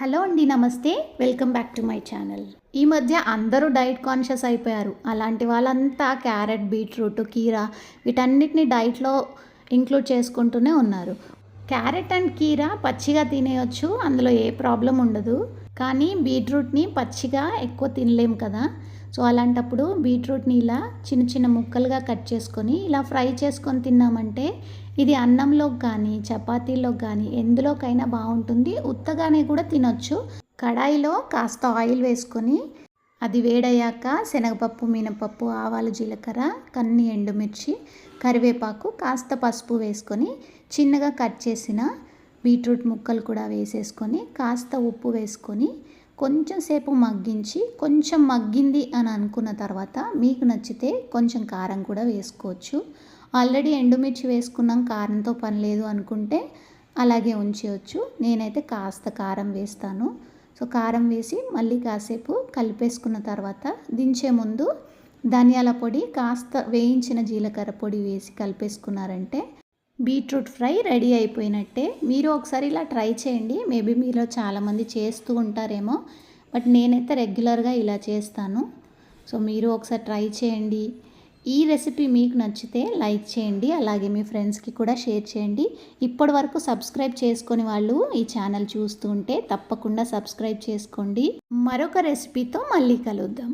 Hello అండి, నమస్తే. Welcome back to my channel. ఈ మధ్య అందరూ డైట్ కాన్షియస్ అయిపోయారు. అలాంటి వాళ్ళంతా క్యారెట్, బీట్రూట్, కీరా వీటన్నిటిని డైట్లో ఇంక్లూడ్ చేసుకుంటూనే ఉన్నారు. క్యారెట్ అండ్ కీరా పచ్చిగా తినేయొచ్చు, అందులో ఏ ప్రాబ్లం ఉండదు. కానీ బీట్రూట్ని పచ్చిగా ఎక్కువ తినలేము కదా. సో అలాంటప్పుడు బీట్రూట్ని ఇలా చిన్న చిన్న ముక్కలుగా కట్ చేసుకొని ఇలా ఫ్రై చేసుకొని తిన్నామంటే ఇది అన్నంలోకి కానీ చపాతీలోకి కానీ ఎందులోకైనా బాగుంటుంది. ఉత్తగానే కూడా తినొచ్చు. కడాయిలో కాస్త ఆయిల్ వేసుకొని అది వేడయ్యాక శనగపప్పు, మినపప్పు, ఆవాలు, జీలకర్ర, కొన్ని ఎండుమిర్చి, కరివేపాకు, కాస్త పసుపు వేసుకొని చిన్నగా కట్ చేసిన బీట్రూట్ ముక్కలు కూడా వేసేసుకొని కాస్త ఉప్పు వేసుకొని కొంచెం సేపు మగ్గించి, కొంచెం మగ్గింది అని అనుకున్న తర్వాత మీకు నచ్చితే కొంచెం కారం కూడా వేసుకోవచ్చు. ఆల్రెడీ ఎండుమిర్చి వేసుకున్నాం, కారంతో పని లేదు అనుకుంటే అలాగే ఉంచేయచ్చు. నేనైతే కాస్త కారం వేస్తాను. సో కారం వేసి మళ్ళీ కాసేపు కలిపేసుకున్న తర్వాత దించే ముందు ధనియాల పొడి, కాస్త వేయించిన జీలకర్ర పొడి వేసి కలిపేసుకున్నారంటే బీట్రూట్ ఫ్రై రెడీ అయిపోయినట్టే. మీరు ఒకసారి ఇలా ట్రై చేయండి. మేబీ మీలో చాలామంది చేస్తూ ఉంటారేమో, బట్ నేనైతే రెగ్యులర్గా ఇలా చేస్తాను. సో మీరు ఒకసారి ట్రై చేయండి. ఈ రెసిపీ మీకు నచ్చితే లైక్ చేయండి, అలాగే మీ ఫ్రెండ్స్కి కూడా షేర్ చేయండి. ఇప్పటి వరకు సబ్స్క్రైబ్ చేసుకొని వాళ్ళు ఈ ఛానల్ చూస్తూ ఉంటే తప్పకుండా సబ్స్క్రైబ్ చేసుకోండి. మరొక రెసిపీతో మళ్ళీ కలుద్దాం.